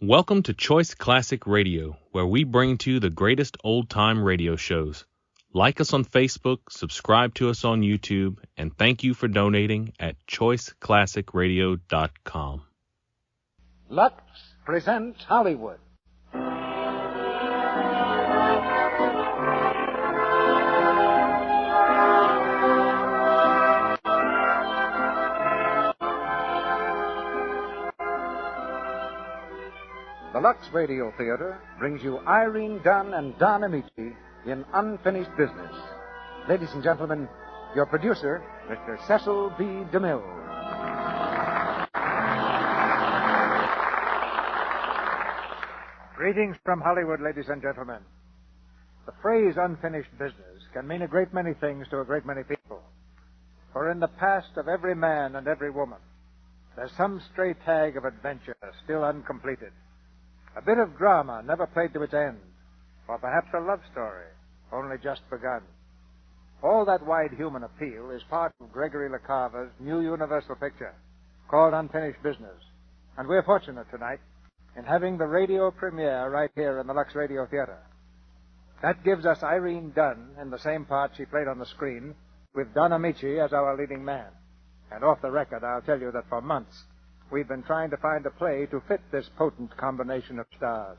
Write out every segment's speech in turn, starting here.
Welcome to Choice Classic Radio, where we bring to you the greatest old-time radio shows. Like us on Facebook, subscribe to us on YouTube, and thank you for donating at choiceclassicradio.com. Lux presents Hollywood. The Lux Radio Theater brings you Irene Dunn and Don Amici in Unfinished Business. Ladies and gentlemen, your producer, Mr. Cecil B. DeMille. Greetings from Hollywood, ladies and gentlemen. The phrase unfinished business can mean a great many things to a great many people. For in the past of every man and every woman, there's some stray tag of adventure still uncompleted. A bit of drama never played to its end, or perhaps a love story only just begun. All that wide human appeal is part of Gregory LaCava's new universal picture called Unfinished Business. And we're fortunate tonight in having the radio premiere right here in the Lux Radio Theater. That gives us Irene Dunn in the same part she played on the screen, with Don Amici as our leading man. And off the record, I'll tell you that for months, we've been trying to find a play to fit this potent combination of stars.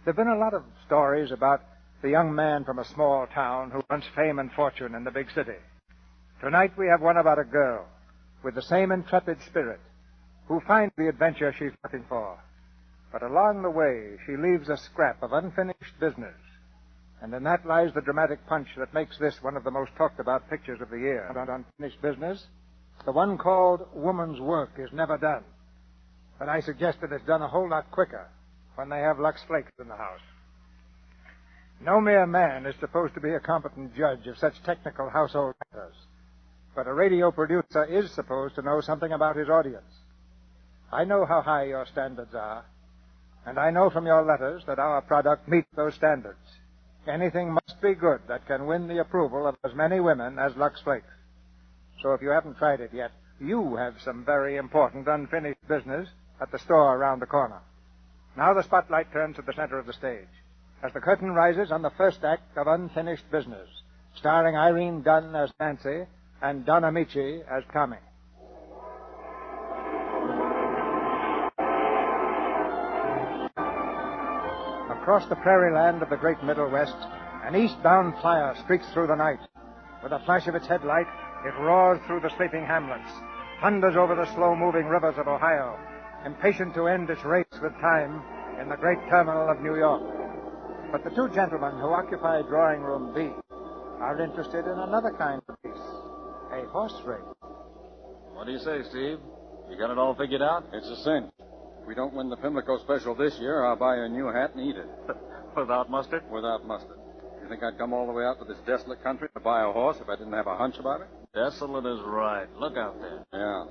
There have been a lot of stories about the young man from a small town who wants fame and fortune in the big city. Tonight we have one about a girl with the same intrepid spirit who finds the adventure she's looking for. But along the way, she leaves a scrap of unfinished business. And in that lies the dramatic punch that makes this one of the most talked about pictures of the year. Unfinished Business, the one called Woman's Work is never done. But I suggest that it's done a whole lot quicker when they have Lux Flakes in the house. No mere man is supposed to be a competent judge of such technical household matters. But a radio producer is supposed to know something about his audience. I know how high your standards are, and I know from your letters that our product meets those standards. Anything must be good that can win the approval of as many women as Lux Flakes. So if you haven't tried it yet, you have some very important unfinished business at the store around the corner. Now the spotlight turns to the center of the stage as the curtain rises on the first act of Unfinished Business, starring Irene Dunn as Nancy and Don Amici as Tommy. Across the prairie land of the great Middle West, an eastbound flyer streaks through the night. With a flash of its headlight, it roars through the sleeping hamlets, thunders over the slow-moving rivers of Ohio, impatient to end its race with time in the great terminal of New York. But the two gentlemen who occupy drawing room B are interested in another kind of race, a horse race. What do you say, Steve? You got it all figured out? It's a cinch. If we don't win the Pimlico Special this year, I'll buy you a new hat and eat it. Without mustard? Without mustard. You think I'd come all the way out to this desolate country to buy a horse if I didn't have a hunch about it? Desolate is right. Look out there. Yeah.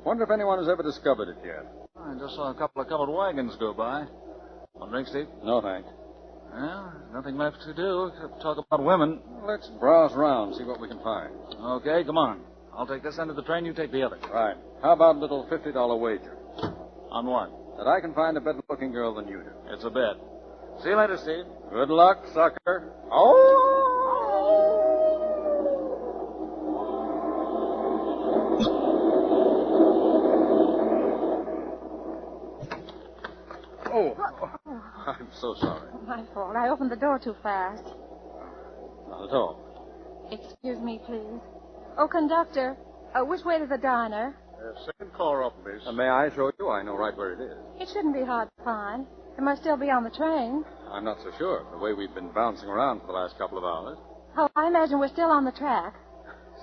Wonder if anyone has ever discovered it yet. I just saw a couple of covered wagons go by. Want a drink, Steve? No, thanks. Well, nothing left to do except talk about women. Let's browse around, see what we can find. Okay, come on. I'll take this end of the train, you take the other. Right. How about a little $50 wager? On what? That I can find a better-looking girl than you do. It's a bet. See you later, Steve. Good luck, sucker. Oh! I'm so sorry. My fault. I opened the door too fast. Not at all. Excuse me, please. Oh, conductor, which way to the diner? Second car up, miss. May I show you? I know right where it is. It shouldn't be hard to find. It must still be on the train. I'm not so sure, the way we've been bouncing around for the last couple of hours. Oh, I imagine we're still on the track.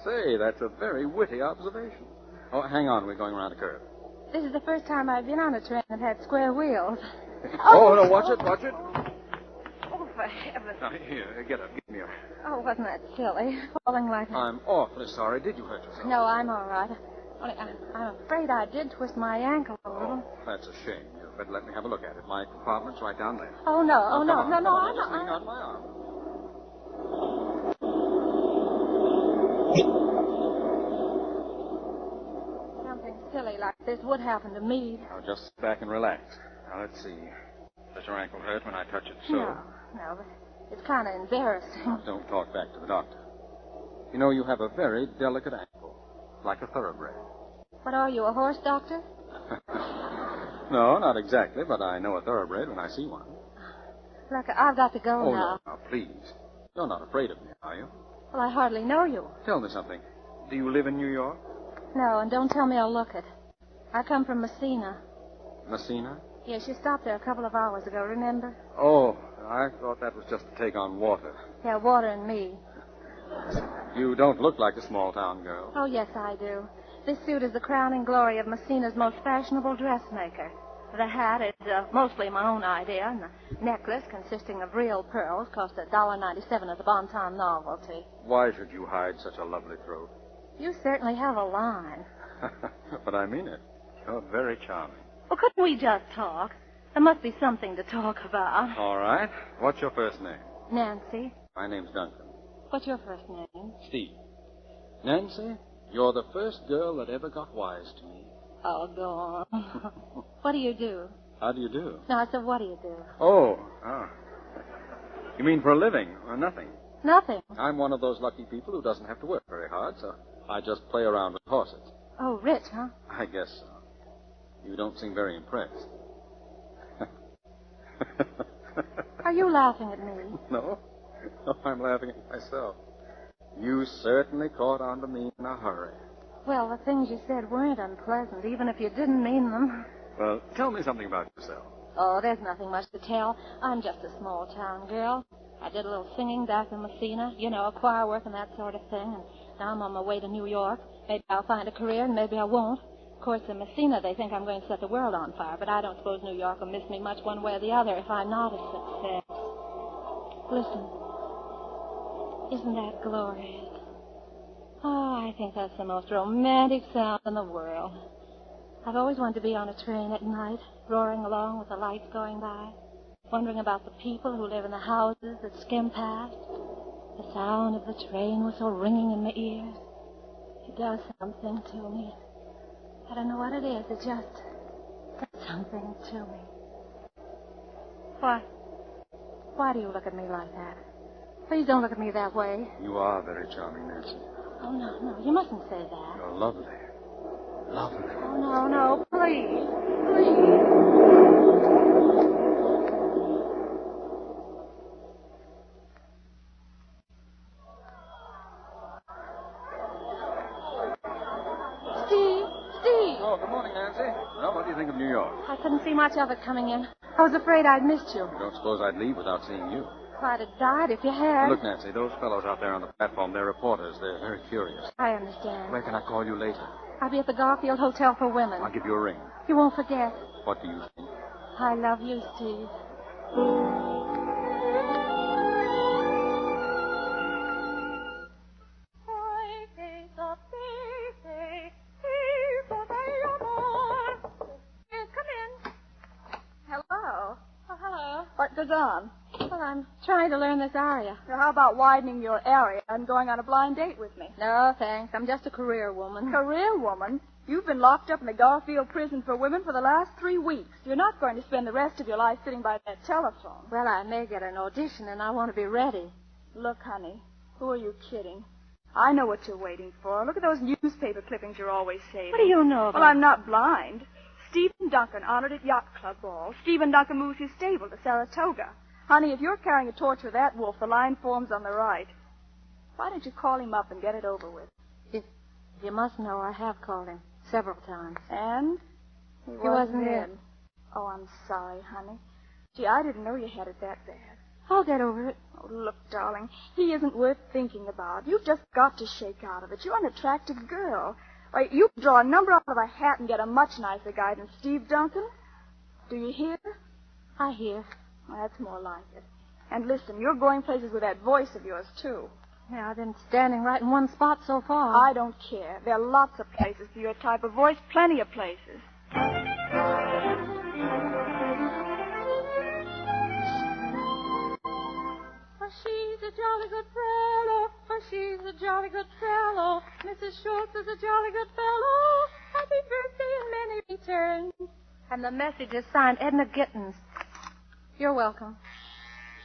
Say, that's a very witty observation. Oh, hang on, we're going around a curve. This is the first time I've been on a train that had square wheels. Oh, no, watch it. Oh, for heaven's Now, here, get up, get me up. Oh, wasn't that silly? Falling like that. I'm awfully sorry. Did you hurt yourself? No, I'm all right. Only, I'm afraid I did twist my ankle a little. That's a shame. You'd better let me have a look at it. My compartment's right down there. Oh, no. Now, No, come on, I'm just not. lean on my arm. Something silly like this would happen to me. Now, just sit back and relax. Now, let's see. Does your ankle hurt when I touch it so? No, but it's kind of embarrassing. Now, don't talk back to the doctor. You know, you have a very delicate ankle, like a thoroughbred. What are you, a horse doctor? No, not exactly, but I know a thoroughbred when I see one. Look, I've got to go now. No, please. You're not afraid of me, are you? Well, I hardly know you. Tell me something. Do you live in New York? No, and don't tell me I'll look it. I come from Messina. Messina? Yes, you stopped there a couple of hours ago, remember? Oh, I thought that was just to take on water. Yeah, water and me. You don't look like a small-town girl. Oh, yes, I do. This suit is the crowning glory of Messina's most fashionable dressmaker. The hat is mostly my own idea, and the necklace, consisting of real pearls, cost $1.97 at the Bon Ton Novelty. Why should you hide such a lovely throat? You certainly have a line. But I mean it. You're very charming. Well, couldn't we just talk? There must be something to talk about. All right. What's your first name? Nancy. My name's Duncan. What's your first name? Steve. Nancy, you're the first girl that ever got wise to me. Oh, go on. What do you do? How do you do? No, I said, what do you do? Oh. You mean for a living or nothing? Nothing. I'm one of those lucky people who doesn't have to work very hard, so I just play around with horses. Oh, rich, huh? I guess so. You don't seem very impressed. Are you laughing at me? No. No, I'm laughing at myself. You certainly caught on to me in a hurry. Well, the things you said weren't unpleasant, even if you didn't mean them. Well, tell me something about yourself. Oh, there's nothing much to tell. I'm just a small-town girl. I did a little singing back in Messina, you know, choir work and that sort of thing, and now I'm on my way to New York. Maybe I'll find a career, and maybe I won't. Of course, in Messina, they think I'm going to set the world on fire, but I don't suppose New York will miss me much one way or the other if I'm not a success. Listen. Isn't that glorious? Oh, I think that's the most romantic sound in the world. I've always wanted to be on a train at night, roaring along with the lights going by, wondering about the people who live in the houses that skim past. The sound of the train whistle ringing in my ears. It does something to me. I don't know what it is. It just does something to me. Why do you look at me like that? Please don't look at me that way. You are very charming, Nancy. Oh, no, you mustn't say that. You're lovely. Lovely. Oh, no, please. Please. Steve. Oh, good morning, Nancy. Well, what do you think of New York? I couldn't see much of it coming in. I was afraid I'd missed you. I don't suppose I'd leave without seeing you. I'd have died if you had. Look, Nancy, those fellows out there on the platform, they're reporters. They're very curious. I understand. Where can I call you later? I'll be at the Garfield Hotel for Women. I'll give you a ring. You won't forget. What do you think? I love you, Steve. Hello. Oh, hello. What goes on? Well, I'm trying to learn this aria. Now, how about widening your area and going on a blind date with me? No, thanks. I'm just a career woman. Career woman? You've been locked up in the Garfield prison for women for the last 3 weeks. You're not going to spend the rest of your life sitting by that telephone. Well, I may get an audition, and I want to be ready. Look, honey, who are you kidding? I know what you're waiting for. Look at those newspaper clippings you're always saving. What do you know about... Well, I'm not blind. Stephen Duncan honored at Yacht Club ball. Stephen Duncan moves his stable to Saratoga. Honey, if you're carrying a torch for that wolf, the line forms on the right. Why don't you call him up and get it over with? You must know I have called him several times. And? He wasn't in. Oh, I'm sorry, honey. Gee, I didn't know you had it that bad. I'll get over it. Oh, look, darling, he isn't worth thinking about. You've just got to shake out of it. You're an attractive girl. Why, you can draw a number out of a hat and get a much nicer guy than Steve Duncan. Do you hear? I hear. Well, that's more like it. And listen, you're going places with that voice of yours, too. Yeah, I've been standing right in one spot so far. I don't care. There are lots of places for your type of voice, plenty of places. Oh, she's a jolly good fellow. Oh, she's a jolly good fellow. Mrs. Schultz is a jolly good fellow. Happy birthday and return. And the message is signed Edna Gittins. You're welcome.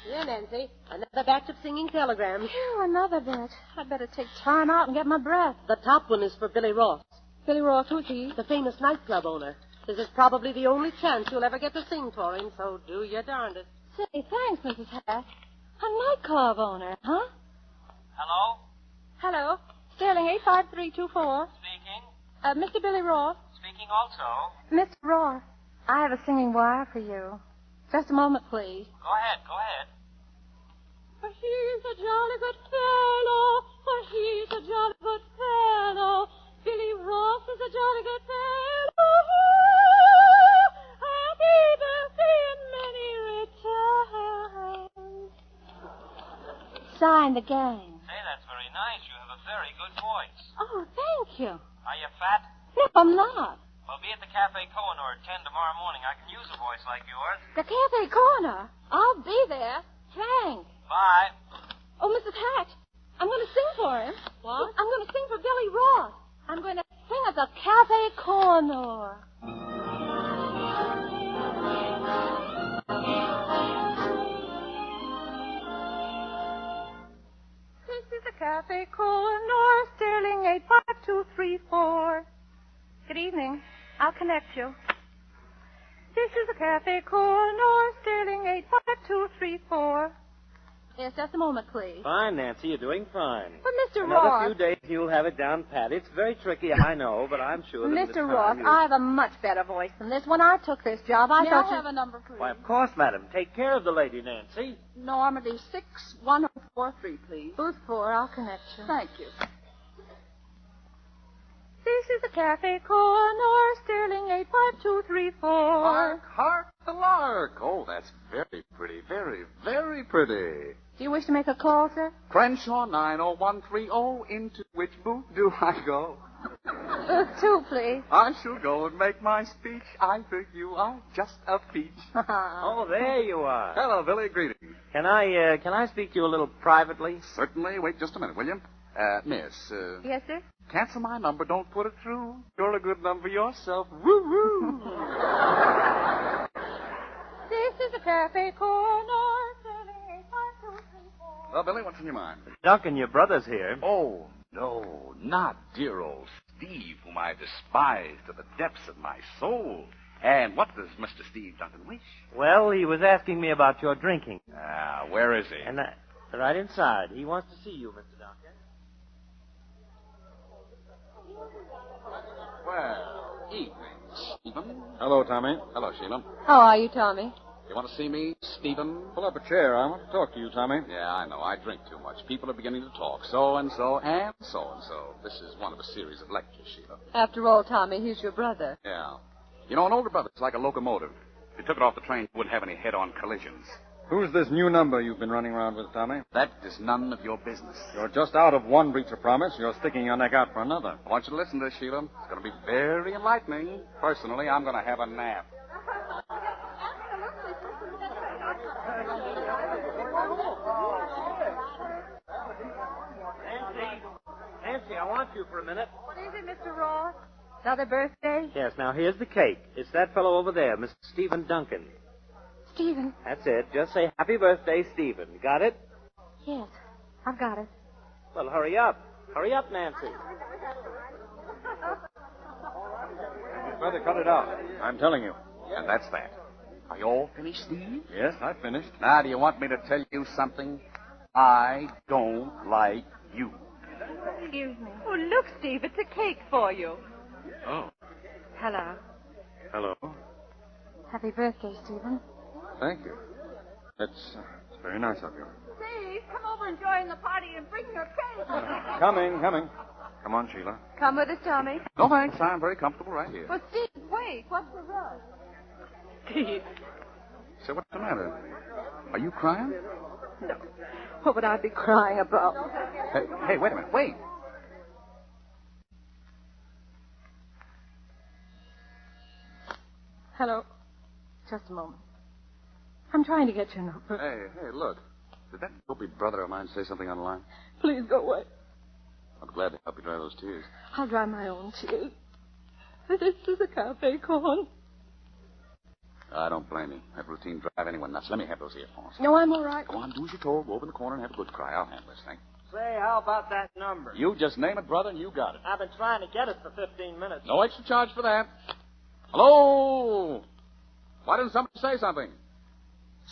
Here, Nancy. Another batch of singing telegrams. Phew, another batch. I'd better take time out and get my breath. The top one is for Billy Ross, Billy Ross, who's he? the famous nightclub owner. This is probably the only chance you'll ever get to sing for him, so do your darndest. Say, thanks, Mrs. Hatt. A nightclub owner, huh? Hello? Hello. Sterling 85324. Speaking. Mr. Billy Ross. Speaking also. Mr. Ross, I have a singing wire for you. Just a moment, please. Go ahead, go ahead. For he's a jolly good fellow. For he's a jolly good fellow. Billy Ross is a jolly good fellow. Happy birthday and many returns. Signed the gang. Say, that's very nice. You have a very good voice. Oh, thank you. Are you fat? No, I'm not. Well, be at the Cafe Kohinoor at 10 tomorrow morning. I can use a voice like yours. The Cafe Corner. I'll be there. Thanks. Bye. Oh, Mrs. Hatch, I'm going to sing for him. What? I'm going to sing for Billy Ross. I'm going to sing at the Cafe Corner. This is the Cafe Corner, Sterling 85234. Good evening. I'll connect you. This is the Cafe Corner, Sterling 85234. Yes, just a moment, please. Fine, Nancy. You're doing fine. But Mr. Another Ross. few days you'll have it down pat. It's very tricky, I know, but I'm sure that in the Mr. time Ross, I have a much better voice than this. When I took this job, I thought have a number, please? Why, of course, madam. Take care of the lady, Nancy. Normandy 61043, please. Booth 4, I'll connect you. Thank you. This is the Cafe Corner, Sterling 85234. Hark, hark, the lark. Oh, that's very pretty, very, very pretty. Do you wish to make a call, sir? Crenshaw 90130, into which booth do I go? Booth 2, please. I shall go and make my speech. I think you are just a peach. Oh, there you are. Hello, Billy. Greetings. Can I speak to you a little privately? Certainly. Wait just a minute, will you? Miss, Yes, sir? cancel my number. Don't put it through. You're a good number yourself. Woo-woo. This is the Cafe Corner, Sterling 85234. Well, Billy, what's in your mind? Duncan, your brother's here. Oh, no, not dear old Steve, whom I despise to the depths of my soul. And what does Mr. Steve Duncan wish? Well, he was asking me about your drinking. Ah, where is he? And right inside. He wants to see you, Mr. Duncan. Well, evening, Stephen. Hello, Tommy. Hello, Sheila. How are you, Tommy? You want to see me, Stephen? Pull up a chair. I want to talk to you, Tommy. Yeah, I know. I drink too much. People are beginning to talk. So-and-so and so-and-so. This is one of a series of lectures, Sheila. After all, Tommy, he's your brother. Yeah. You know, an older brother's like a locomotive. If you took it off the train, you wouldn't have any head-on collisions. Who's this new number you've been running around with, Tommy? That is none of your business. You're just out of one breach of promise. You're sticking your neck out for another. I want you to listen to this, Sheila. It's going to be very enlightening. Personally, I'm going to have a nap. Nancy, I want you for a minute. What is it, Mr. Ross? Another birthday? Yes, now here's the cake. It's that fellow over there, Mr. Stephen Duncan. Stephen? That's it. Just say happy birthday, Stephen. Got it? Yes, I've got it. Well, hurry up. Hurry up, Nancy. You'd better cut it out. I'm telling you. And that's that. Are you all finished, Steve? Yes, I finished. Now, do you want me to tell you something? I don't like you. Excuse me. Oh, look, Steve, it's a cake for you. Oh. Hello. Hello. Happy birthday, Stephen. Thank you. It's very nice of you. Steve, come over and join the party and bring your cake. Coming. Come on, Sheila. Come with us, Tommy. No, thanks. I'm very comfortable right here. Well, Steve, wait. What's the rush? Steve. So what's the matter? Are you crying? No. What would I be crying about? Hey, wait a minute. Wait. Hello. Just a moment. I'm trying to get your number. Hey, look. Did that dopey brother of mine say something on the line? Please go away. I'm glad to help you dry those tears. I'll dry my own tears. This is a cafe corn. I don't blame you. That routine drive anyone nuts. Let me have those earphones. No, I'm all right. Go on, do as you're told. Go over in the corner and have a good cry. I'll handle this thing. Say, how about that number? You just name it, brother, and you got it. I've been trying to get it for 15 minutes. No extra charge for that. Hello? Why didn't somebody say something?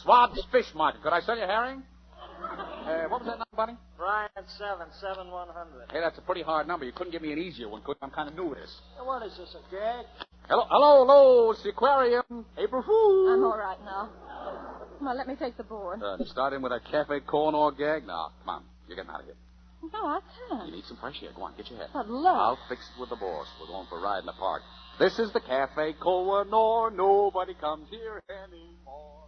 Swab's Fish Market. Could I sell you herring? What was that number, buddy? Brian 77100. Hey, that's a pretty hard number. You couldn't give me an easier one, could you? I'm kind of new at this. What is this, a gag? Hello, it's the aquarium. April Fool. I'm all right now. Come on, let me take the board. Start in with that cafe corn or gag? Now, come on. You're getting out of here. No, I can't. You need some fresh air. Go on, get your head. But look. I'll fix it with the boss. We're going for a ride in the park. This is the cafe Koh-i-Noor. Nobody comes here anymore.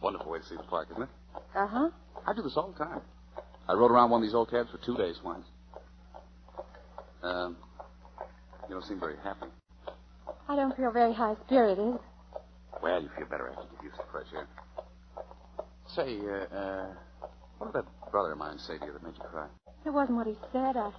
Wonderful way to see the park, isn't it? Uh-huh. I do this all the time. I rode around one of these old cabs for 2 days once. You don't seem very happy. I don't feel very high-spirited. Well, you feel better after you get used to fresh air. Say, what did that brother of mine say to you that made you cry? It wasn't what he said. I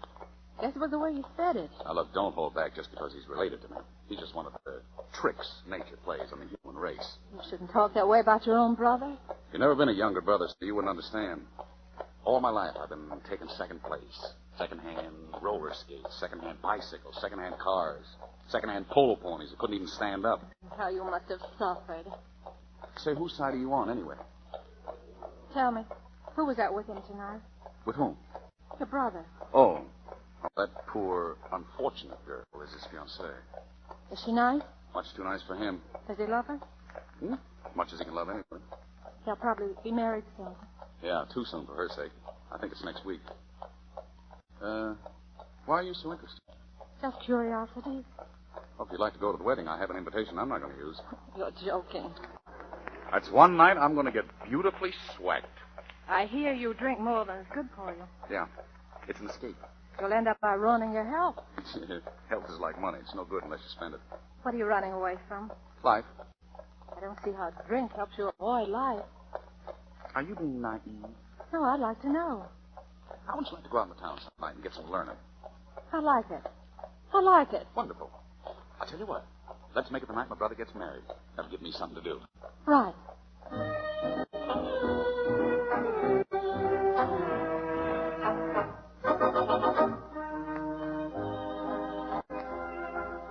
guess it was the way he said it. Now, look, don't hold back just because he's related to me. He's just one of the tricks nature plays on the human race. You shouldn't talk that way about your own brother. You've never been a younger brother, so you wouldn't understand. All my life, I've been taking second place. Second-hand roller skates, second-hand bicycles, second-hand cars, second-hand polo ponies that couldn't even stand up. How you must have suffered. Say, whose side are you on, anyway? Tell me, who was out with him tonight? With whom? Your brother. Oh, that poor, unfortunate girl is his fiancée. Is she nice? Much too nice for him. Does he love her? Much as he can love anyone. They'll probably be married soon. Yeah, too soon for her sake. I think it's next week. Why are you so interested? Just curiosity. Well, if you'd like to go to the wedding, I have an invitation I'm not going to use. You're joking. That's one night I'm going to get beautifully swacked. I hear you drink more than is good for you. Yeah, it's an escape. You'll end up by ruining your health. Health is like money. It's no good unless you spend it. What are you running away from? Life. I don't see how drink helps you avoid life. Are you being naive? No, I'd like to know. How would you like to go out in the town some night and get some learning? I like it. I like it. Wonderful. I'll tell you what. Let's make it the night my brother gets married. That'll give me something to do. Right.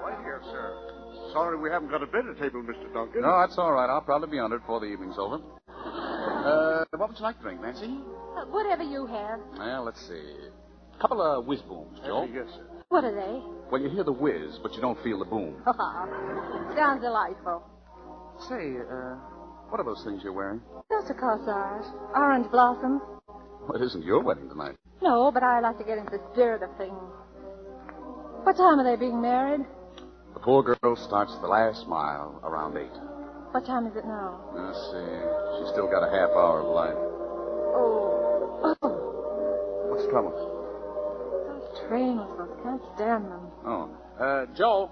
Right here, sir. Sorry we haven't got a better table, Mr. Duncan. No, that's all right. I'll probably be under it before the evening's over. What would you like to drink, Nancy? Whatever you have. Well, let's see. A couple of whiz booms, Joe. Yes, sir. What are they? Well, you hear the whiz, but you don't feel the boom. Sounds delightful. Say, what are those things you're wearing? Just a corsage. Orange blossoms. Well, it isn't your wedding tonight. No, but I like to get into the spirit of things. What time are they being married? The poor girl starts the last mile around 8. What time is it now? Let's see. She's still got a half hour of life. Oh. What's the trouble? Those train whistles. Can't stand them. Oh. Joe,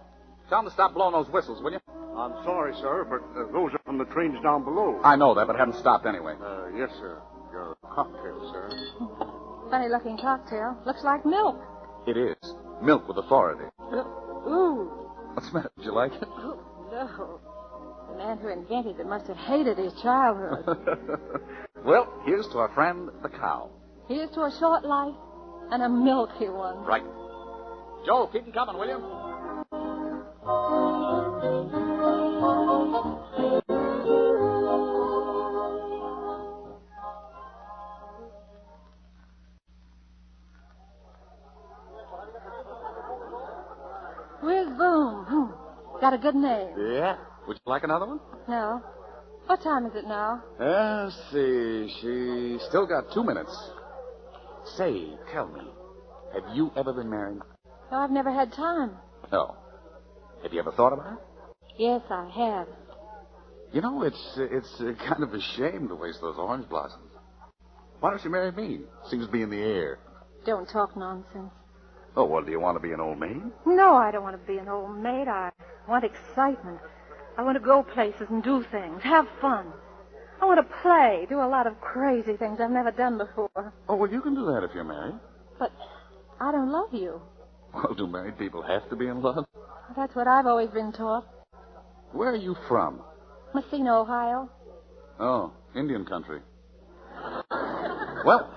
tell them to stop blowing those whistles, will you? I'm sorry, sir, but those are from the trains down below. I know that, but haven't stopped anyway. Yes, sir. Your cocktail, sir. Funny-looking cocktail. Looks like milk. It is. Milk with authority. Ooh. What's the matter? Did you like it? Oh, no. The man who invented it must have hated his childhood. Well, here's to our friend, the cow. Here's to a short life and a milky one. Right. Joe, keep them coming, will you? Where's Boom? Got a good name. Yeah. Would you like another one? No. What time is it now? Let's see. She's still got 2 minutes. Say, tell me, have you ever been married? No, I've never had time. No. Have you ever thought about it? Yes, I have. You know, it's kind of a shame to waste those orange blossoms. Why don't you marry me? Seems to be in the air. Don't talk nonsense. Oh, well, do you want to be an old maid? No, I don't want to be an old maid. I want excitement. I want to go places and do things, have fun. I want to play, do a lot of crazy things I've never done before. Oh, well, you can do that if you're married. But I don't love you. Well, do married people have to be in love? That's what I've always been taught. Where are you from? Messina, Ohio. Oh, Indian country. Well,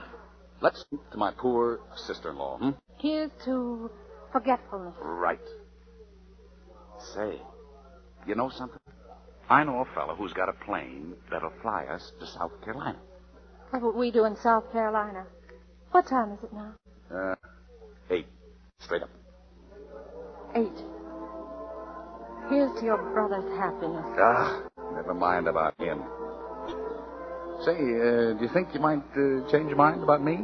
let's speak to my poor sister-in-law, Here's to forgetfulness. Right. Say, you know something? I know a fellow who's got a plane that'll fly us to South Carolina. What would we do in South Carolina? What time is it now? 8. Straight up. 8. Here's to your brother's happiness. Never mind about him. Say, do you think you might change your mind about me?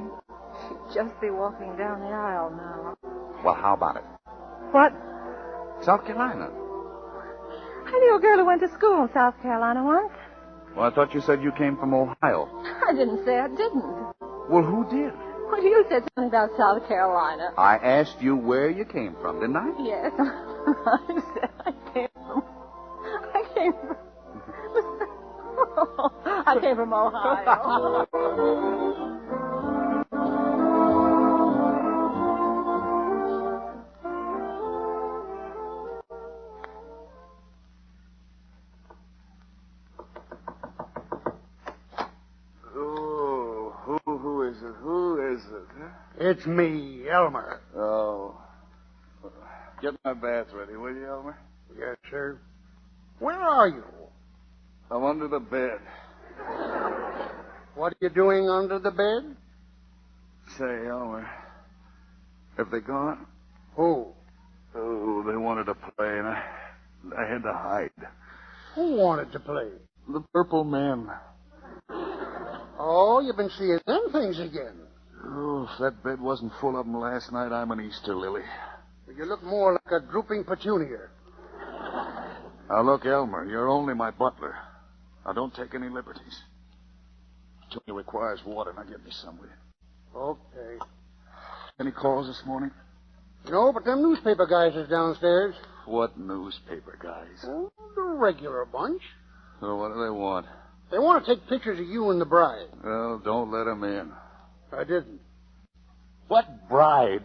She'd just be walking down the aisle now. Well, how about it? What? South Carolina. I knew a girl who went to school in South Carolina once. Well, I thought you said you came from Ohio. I didn't say I didn't. Well, who did? Well, you said something about South Carolina. I asked you where you came from, didn't I? Yes. I said I came from I came from Ohio. Who is it? It's me, Elmer. Oh. Get my bath ready, will you, Elmer? Yes, sir. Where are you? I'm under the bed. What are you doing under the bed? Say, Elmer, have they gone? Who? Oh, they wanted to play, and I had to hide. Who wanted to play? The Purple Men. Oh, you've been seeing them things again. Oh, if that bed wasn't full of them last night, I'm an Easter lily. You look more like a drooping petunia. Now, look, Elmer, you're only my butler. Now, don't take any liberties. Petunia requires water. Now, get me some, will you? Okay. Any calls this morning? No, but them newspaper guys is downstairs. What newspaper guys? Oh, the regular bunch. So what do they want? They want to take pictures of you and the bride. Well, don't let them in. I didn't. What bride?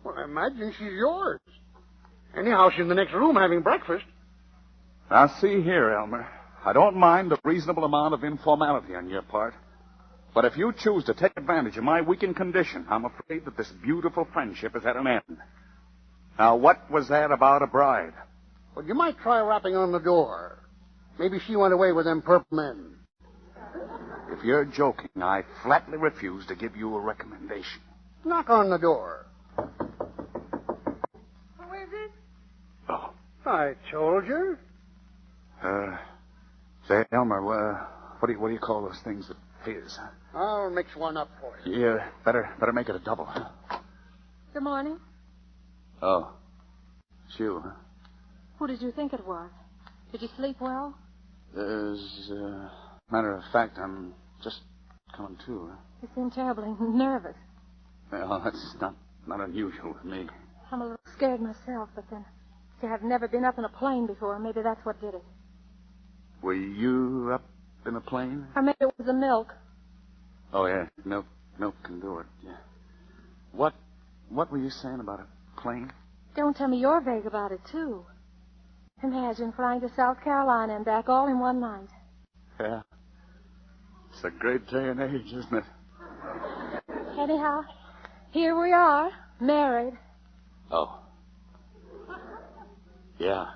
Well, I imagine she's yours. Anyhow, she's in the next room having breakfast. Now, see here, Elmer. I don't mind a reasonable amount of informality on your part. But if you choose to take advantage of my weakened condition, I'm afraid that this beautiful friendship is at an end. Now, what was that about a bride? Well, you might try rapping on the door. Maybe she went away with them purple men. If you're joking, I flatly refuse to give you a recommendation. Knock on the door. Who is it? Oh. I told you. Say, Elmer, what do you call those things that fizz? I'll mix one up for you. Yeah, better make it a double. Good morning. Oh. It's you, huh? Who did you think it was? Did you sleep well? As a matter of fact, I'm just coming to. You seem terribly nervous. Well, that's not unusual with me. I'm a little scared myself, but then, see, I've never been up in a plane before. Maybe that's what did it. Were you up in a plane? Or maybe it was the milk. Oh, yeah. Milk can do it, yeah. What were you saying about a plane? Don't tell me you're vague about it, too. Imagine flying to South Carolina and back all in one night. Yeah. It's a great day and age, isn't it? Anyhow, here we are, married. Oh. Yeah,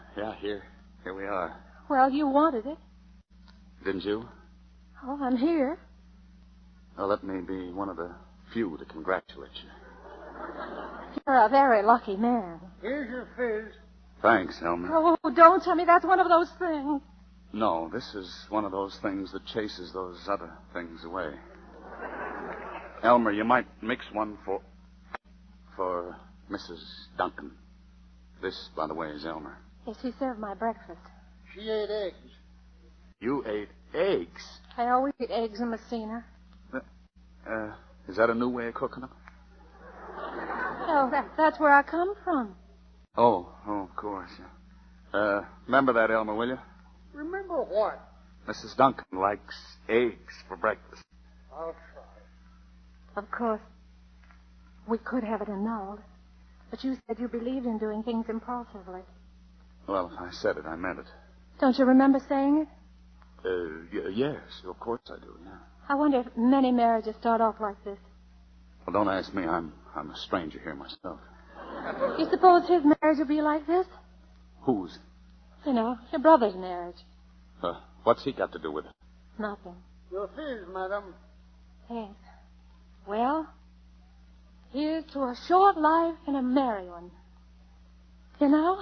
here we are. Well, you wanted it. Didn't you? Oh, I'm here. Well, let me be one of the few to congratulate you. You're a very lucky man. Here's your fizz. Thanks, Elmer. Oh, don't tell me that's one of those things. No, this is one of those things that chases those other things away. Elmer, you might mix one for Mrs. Duncan. This, by the way, is Elmer. Yes, she served my breakfast. She ate eggs. You ate eggs? I always eat eggs in Messina. Is that a new way of cooking them? Oh, that's where I come from. Oh, of course. Remember that, Elmer, will you? Remember what? Mrs. Duncan likes eggs for breakfast. I'll try. Of course. We could have it annulled. But you said you believed in doing things impulsively. Well, if I said it, I meant it. Don't you remember saying it? Yes, of course I do, yeah. I wonder if many marriages start off like this. Well, don't ask me. I'm a stranger here myself. You suppose his marriage will be like this? Whose? You know, your brother's marriage. What's he got to do with it? Nothing. Your fees, madam. Thanks. Well, here's to a short life and a merry one. You know?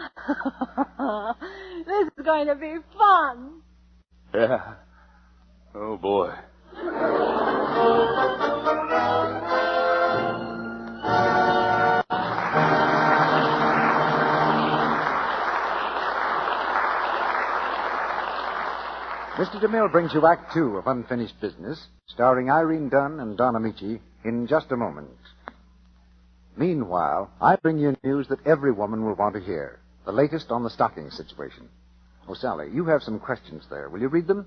This is going to be fun. Yeah. Oh, boy. Mr. DeMille brings you Act Two of Unfinished Business, starring Irene Dunn and Don Amici, in just a moment. Meanwhile, I bring you news that every woman will want to hear, the latest on the stocking situation. Oh, Sally, you have some questions there. Will you read them?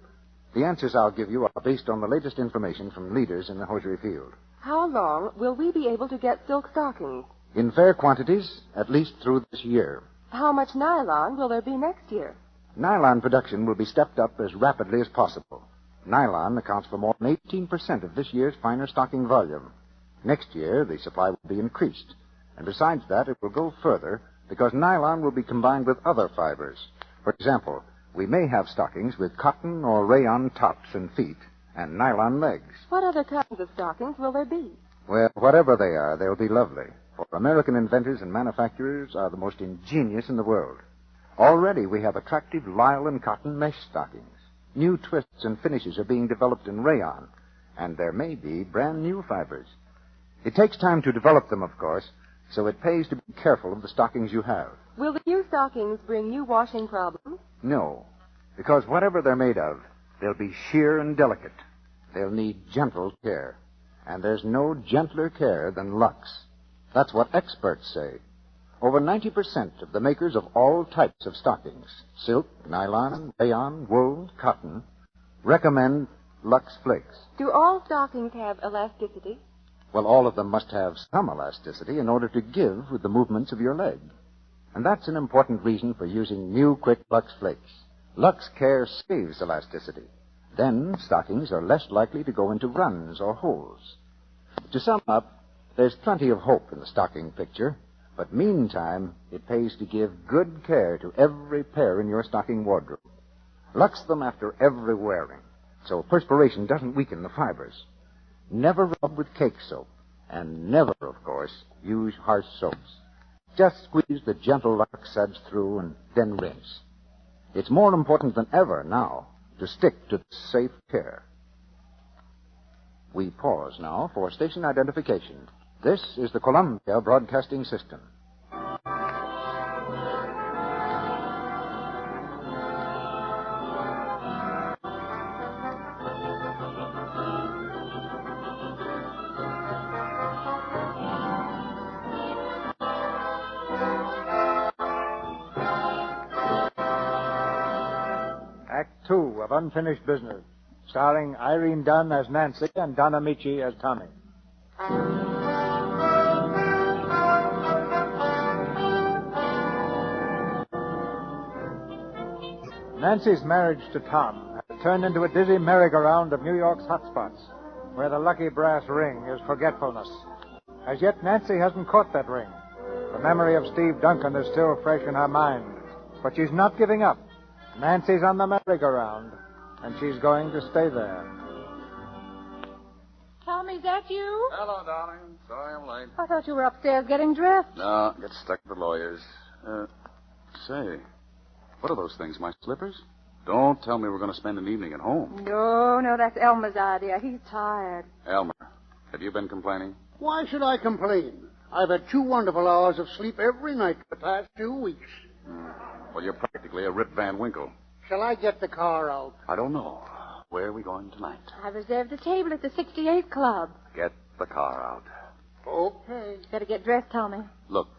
The answers I'll give you are based on the latest information from leaders in the hosiery field. How long will we be able to get silk stockings? In fair quantities, at least through this year. How much nylon will there be next year? Nylon production will be stepped up as rapidly as possible. Nylon accounts for more than 18% of this year's finer stocking volume. Next year, the supply will be increased. And besides that, it will go further because nylon will be combined with other fibers. For example, we may have stockings with cotton or rayon tops and feet and nylon legs. What other kinds of stockings will there be? Well, whatever they are, they'll be lovely. For American inventors and manufacturers are the most ingenious in the world. Already we have attractive lisle and cotton mesh stockings. New twists and finishes are being developed in rayon, and there may be brand new fibers. It takes time to develop them, of course, so it pays to be careful of the stockings you have. Will the new stockings bring new washing problems? No, because whatever they're made of, they'll be sheer and delicate. They'll need gentle care, and there's no gentler care than Lux. That's what experts say. Over 90% of the makers of all types of stockings, silk, nylon, rayon, wool, cotton, recommend Lux Flakes. Do all stockings have elasticity? Well, all of them must have some elasticity in order to give with the movements of your leg. And that's an important reason for using new quick Lux Flakes. Lux Care saves elasticity. Then stockings are less likely to go into runs or holes. To sum up, there's plenty of hope in the stocking picture. But meantime, it pays to give good care to every pair in your stocking wardrobe. Lux them after every wearing, so perspiration doesn't weaken the fibers. Never rub with cake soap, and never, of course, use harsh soaps. Just squeeze the gentle Lux suds through and then rinse. It's more important than ever now to stick to safe care. We pause now for station identification. This is the Columbia Broadcasting System. Act Two of Unfinished Business, starring Irene Dunn as Nancy and Don Amici as Tommy. Nancy's marriage to Tom has turned into a dizzy merry-go-round of New York's hotspots, where the lucky brass ring is forgetfulness. As yet, Nancy hasn't caught that ring. The memory of Steve Duncan is still fresh in her mind, but she's not giving up. Nancy's on the merry-go-round, and she's going to stay there. Tommy, is that you? Hello, darling. Sorry I'm late. I thought you were upstairs getting dressed. No, get stuck with the lawyers. Say, what are those things, my slippers? Don't tell me we're going to spend an evening at home. No, that's Elmer's idea. He's tired. Elmer, have you been complaining? Why should I complain? I've had 2 wonderful hours of sleep every night for the past 2 weeks. Well, you're practically a Rip Van Winkle. Shall I get the car out? I don't know. Where are we going tonight? I reserved a table at the 68 Club. Get the car out. Okay. Better get dressed, Tommy. Look,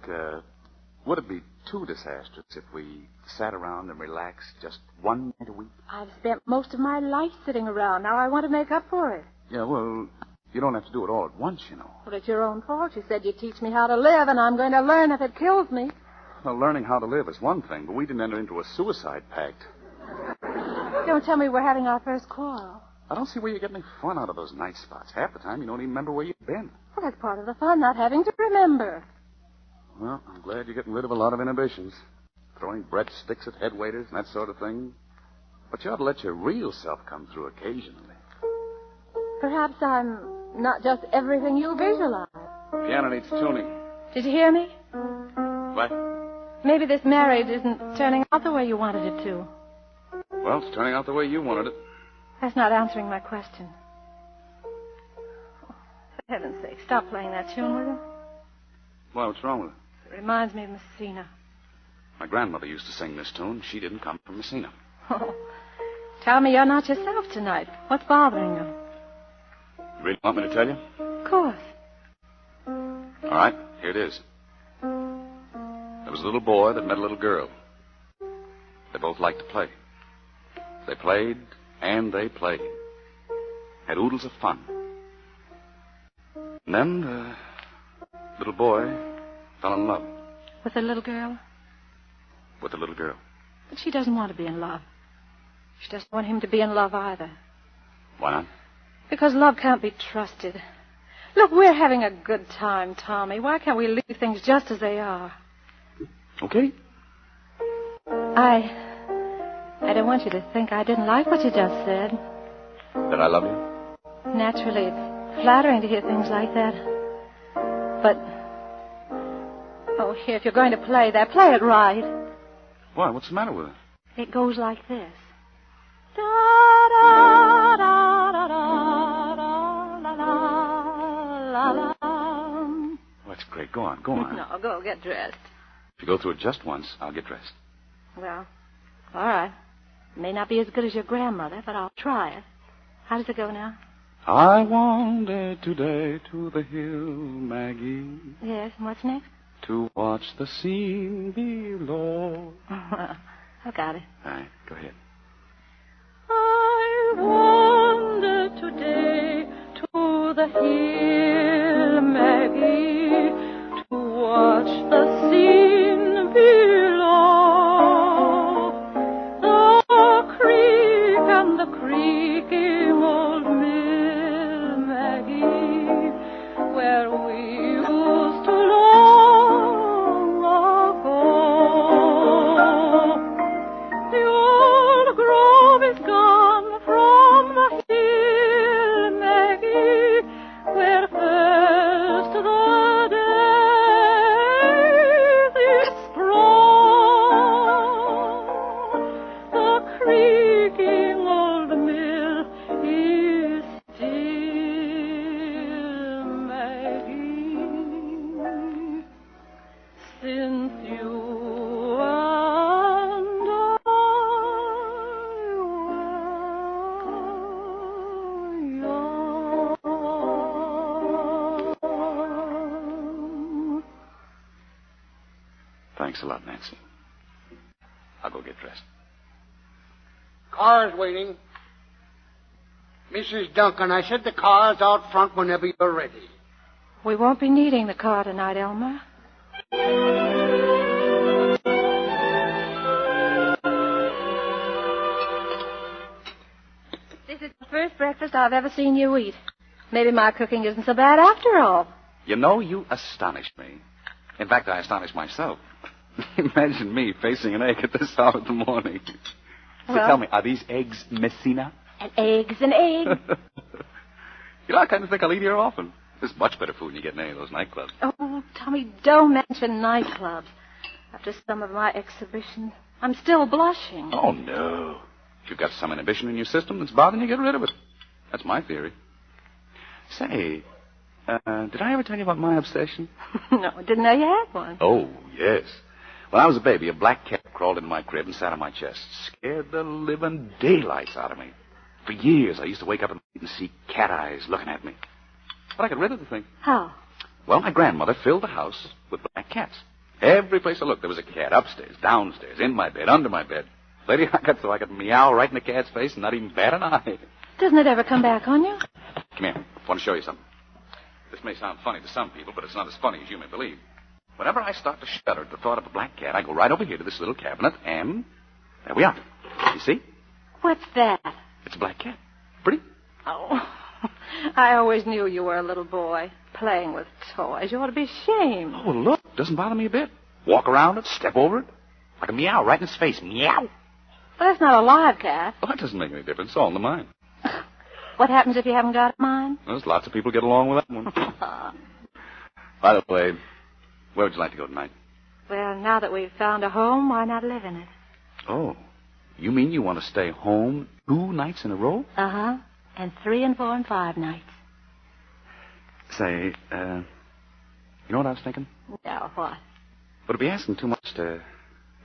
would it be too disastrous if we sat around and relaxed just one night a week? I've spent most of my life sitting around. Now I want to make up for it. Yeah, well, You don't have to do it all at once, you know. Well, it's your own fault. You said you'd teach me how to live, and I'm going to learn if it kills me. Well, learning how to live is one thing, but we didn't enter into a suicide pact. Don't tell me we're having our first quarrel. I don't see where you get any fun out of those night spots. Half the time you don't even remember where you've been. Well, that's part of the fun, not having to remember. Well, I'm glad you're getting rid of a lot of inhibitions. Throwing breadsticks at head waiters and that sort of thing. But you ought to let your real self come through occasionally. Perhaps I'm not just everything you visualize. Piano needs tuning. Did you hear me? What? Maybe this marriage isn't turning out the way you wanted it to. Well, it's turning out the way you wanted it. That's not answering my question. For heaven's sake, stop playing that tune with him. Why, what's wrong with it? It reminds me of Messina. My grandmother used to sing this tune. She didn't come from Messina. Oh, tell me you're not yourself tonight. What's bothering you? You really want me to tell you? Of course. All right, here it is. There was a little boy that met a little girl. They both liked to play. They played, and they played. Had oodles of fun. And then the little boy fell in love. With the little girl? With the little girl. But she doesn't want to be in love. She doesn't want him to be in love either. Why not? Because love can't be trusted. Look, we're having a good time, Tommy. Why can't we leave things just as they are? Okay. I don't want you to think I didn't like what you just said. That I love you? Naturally, it's flattering to hear things like that. But, oh, here, if you're going to play that, play it right. Why? What's the matter with it? It goes like this. Da da da da da da la la la la. Oh, that's great. Go on, go on. No, go get dressed. If you go through it just once, I'll get dressed. Well, all right. It may not be as good as your grandmother, but I'll try it. How does it go now? I wandered today to the hill, Maggie. Yes, and what's next? To watch the scene below. I got it. All right, go ahead. I wandered today to the hill, Maggie, to watch the scene below. The creek and the creaking old mill, Maggie, where we used to long ago. The old grove is gone from the hill, Maggie, where first the daisies sprung. The creaking old mill is still, Maggie, since you and Thanks a lot, Nancy. I'll go get dressed. Car's waiting. Mrs. Duncan, I said the car's out front whenever you're ready. We won't be needing the car tonight, Elmer. This is the first breakfast I've ever seen you eat. Maybe my cooking isn't so bad after all. You know, you astonish me. In fact, I astonish myself. Imagine me facing an egg at this hour of the morning. So Well- tell me, are these eggs Messina? An egg's an egg. You know, I kind of think I'll eat here often. There's much better food than you get in any of those nightclubs. Oh, Tommy, don't mention nightclubs. After some of my exhibitions, I'm still blushing. Oh, no. If you've got some inhibition in your system that's bothering you, get rid of it. That's my theory. Say, did I ever tell you about my obsession? No, didn't know you had one. Oh, yes. When I was a baby, a black cat crawled into my crib and sat on my chest. Scared the living daylights out of me. For years, I used to wake up and see cat eyes looking at me. But I got rid of the thing. How? Well, my grandmother filled the house with black cats. Every place I looked, there was a cat. Upstairs, downstairs, in my bed, under my bed. Lady, I got so I could meow right in the cat's face and not even bat an eye. Doesn't it ever come back on you? Come here. want to show you something. This may sound funny to some people, but it's not as funny as you may believe. Whenever I start to shudder at the thought of a black cat, I go right over here to this little cabinet, and there we are. You see? What's that? It's a black cat. Pretty? Oh, I always knew you were a little boy playing with toys. You ought to be ashamed. Oh, well, look. Doesn't bother me a bit. Walk around it, step over it. Like a meow right in its face. Meow. Well, that's not a live cat. Well, that doesn't make any difference. It's all in the mind. What happens if you haven't got a mind? Well, there's lots of people get along with that one. By the way, where would you like to go tonight? Well, now that we've found a home, why not live in it? Oh, you mean you want to stay home 2 nights in a row? Uh-huh. And 3 and 4 and 5 nights. Say, you know what I was thinking? No, what? Would it be asking too much to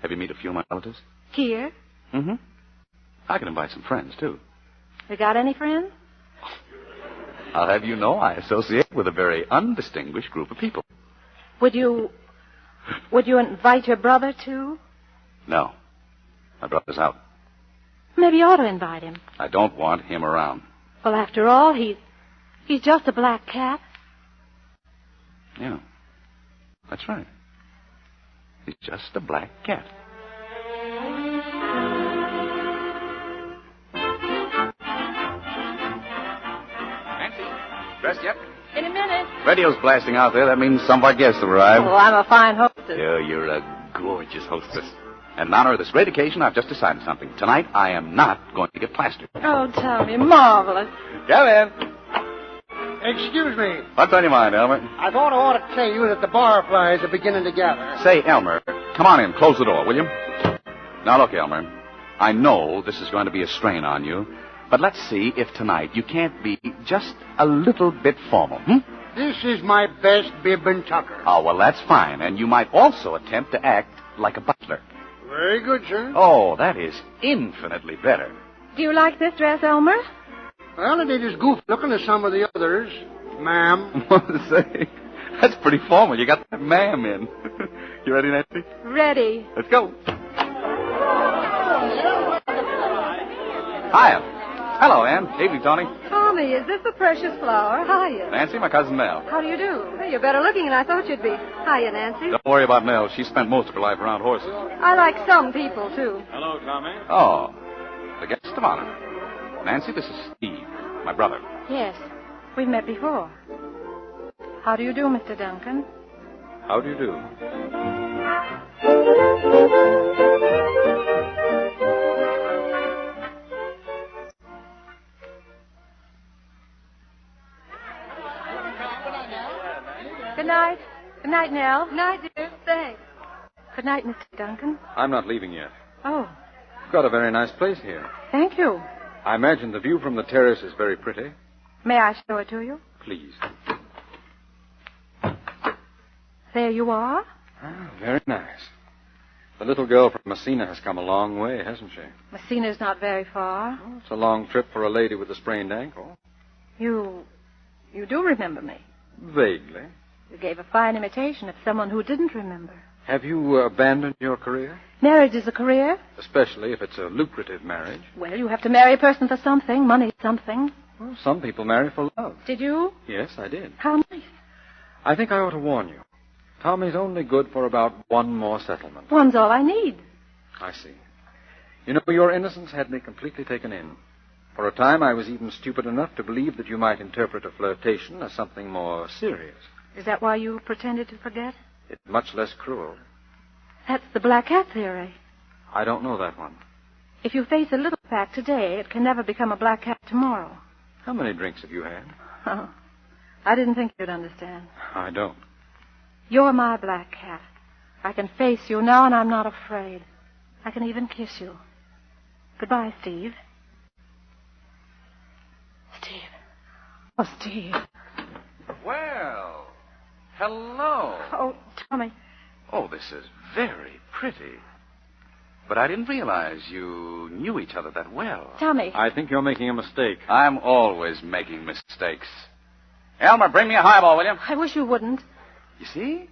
have you meet a few of my relatives? Here? Mm-hmm. I can invite some friends, too. You got any friends? I'll have you know I associate with a very undistinguished group of people. Would you invite your brother, too? No. My brother's out. Maybe you ought to invite him. I don't want him around. Well, after all, he's just a black cat. Yeah. That's right. He's just a black cat. Dressed yet? In a minute. Radio's blasting out there. That means some of our guests have arrived. Oh, I'm a fine hostess. Yeah, you're a gorgeous hostess. And in honor of this great occasion, I've just decided something. Tonight, I am not going to get plastered. Oh, Tommy, marvelous. Come in. Excuse me. What's on your mind, Elmer? I thought I ought to tell you that the barflies are beginning to gather. Say, Elmer, come on in. Close the door, will you? Now, look, Elmer. I know this is going to be a strain on you, but let's see if tonight you can't be just a little bit formal, This is my best bib and tucker. Oh, well, that's fine. And you might also attempt to act like a butler. Very good, sir. Oh, that is infinitely better. Do you like this dress, Elmer? Well, it ain't as goofy looking as some of the others, ma'am. Say, that's pretty formal. You got that ma'am in. You ready, Nancy? Ready. Let's go. Hiya. Hello, Ann. Evening, Tony. Tommy, is this the precious flower? Hiya. Nancy, my cousin Mel. How do you do? Hey, you're better looking than I thought you'd be. Hiya, Nancy. Don't worry about Mel. She spent most of her life around horses. I like some people, too. Hello, Tommy. Oh, the guest of honor. Nancy, this is Steve, my brother. Yes, we've met before. How do you do, Mr. Duncan? How do you do? Good night. Good night, Nell. Night, dear. Thanks. Good night, Mr. Duncan. I'm not leaving yet. Oh, You've got a very nice place here. thank you. I imagine the view from the terrace is very pretty. May I show it to you? Please. There you are. Ah, very nice. The little girl from Messina has come a long way, hasn't she? Messina's not very far. It's a long trip for a lady with a sprained ankle. You do remember me. Vaguely. You gave a fine imitation of someone who didn't remember. Have you abandoned your career? Marriage is a career. Especially if it's a lucrative marriage. Well, you have to marry a person for something. Money's something. Well, some people marry for love. Did you? Yes, I did. How nice. I think I ought to warn you. Tommy's only good for about one more settlement. One's all I need. I see. You know, your innocence had me completely taken in. For a time, I was even stupid enough to believe that you might interpret a flirtation as something more serious. Is that why you pretended to forget? It's much less cruel. That's the black hat theory. I don't know that one. If you face a little fact today, it can never become a black hat tomorrow. How many drinks have you had? Oh, I didn't think you'd understand. I don't. You're my black cat. I can face you now, and I'm not afraid. I can even kiss you. Goodbye, Steve. Steve. Oh, Steve. Well, hello. Oh, Tommy. Oh, this is very pretty. But I didn't realize you knew each other that well. Tommy. I think you're making a mistake. I'm always making mistakes. Elmer, bring me a highball, will you? I wish you wouldn't. You see?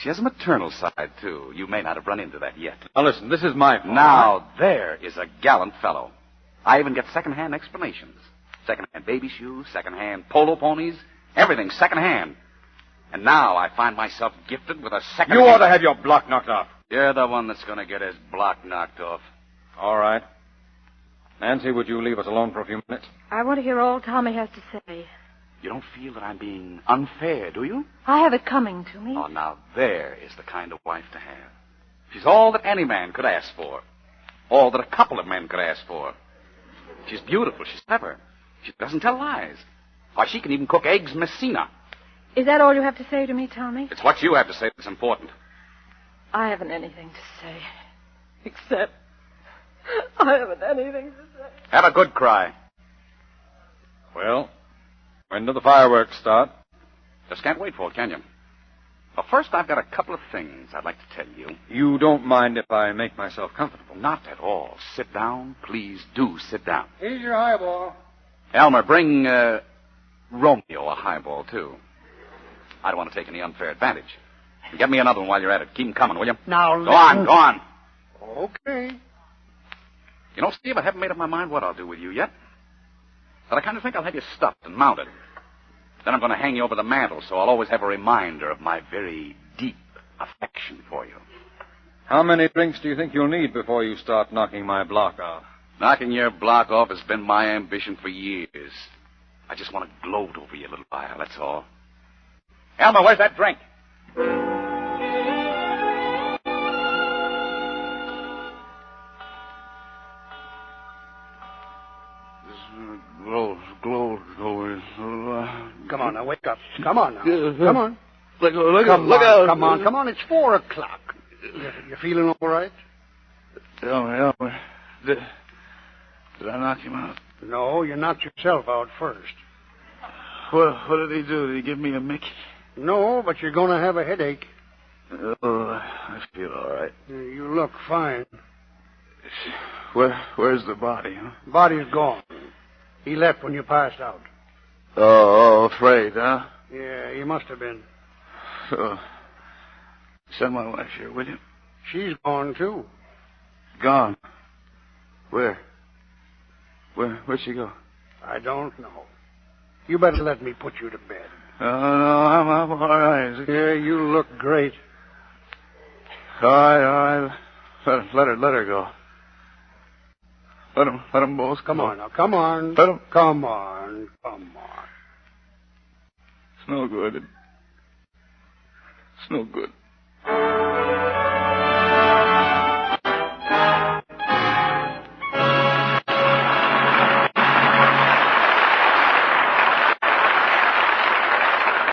She has a maternal side, too. You may not have run into that yet. Now, listen, this is my fault. Now, there is a gallant fellow. I even get second-hand explanations. Second-hand baby shoes, second-hand polo ponies, everything second-hand. And now I find myself gifted with a second... You ought to have your block knocked off. You're the one that's going to get his block knocked off. All right. Nancy, would you leave us alone for a few minutes? I want to hear all Tommy has to say. You don't feel that I'm being unfair, do you? I have it coming to me. Oh, now there is the kind of wife to have. She's all that any man could ask for. All that a couple of men could ask for. She's beautiful. She's clever. She doesn't tell lies. Why, she can even cook eggs Messina. Is that all you have to say to me, Tommy? It's what you have to say that's important. I haven't anything to say. Except... I haven't anything to say. Have a good cry. Well, when do the fireworks start? Just can't wait for it, can you? Well, first, I've got a couple of things I'd like to tell you. You don't mind if I make myself comfortable? Not at all. Sit down. Please do sit down. Here's your highball. Elmer, bring Romeo a highball, too. I don't want to take any unfair advantage. And get me another one while you're at it. Keep them coming, will you? Now, Go on. Okay. You know, Steve, I haven't made up my mind what I'll do with you yet. But I kind of think I'll have you stuffed and mounted. Then I'm going to hang you over the mantel, so I'll always have a reminder of my very deep affection for you. How many drinks do you think you'll need before you start knocking my block off? Knocking your block off has been my ambition for years. I just want to gloat over you a little while, that's all. Elmer, where's that drink? Come on, now, wake up. Come on, now. Come on. Look out. Come on. It's 4 o'clock. You feeling all right? Elmer. Did I knock him out? No, you knocked yourself out first. What did he do? Did he give me a Mickey? No, but you're going to have a headache. Oh, I feel all right. You look fine. Where's the body, huh? Body's gone. He left when you passed out. Oh, afraid, huh? Yeah, he must have been. Send my wife here, will you? She's gone, too. Gone? Where'd she go? I don't know. You better let me put you to bed. No, I'm all right. Yeah, you look great. All right. Let her go. Let them both Come go. on now, come on. Let 'em... Come on. It's no good. It's no good.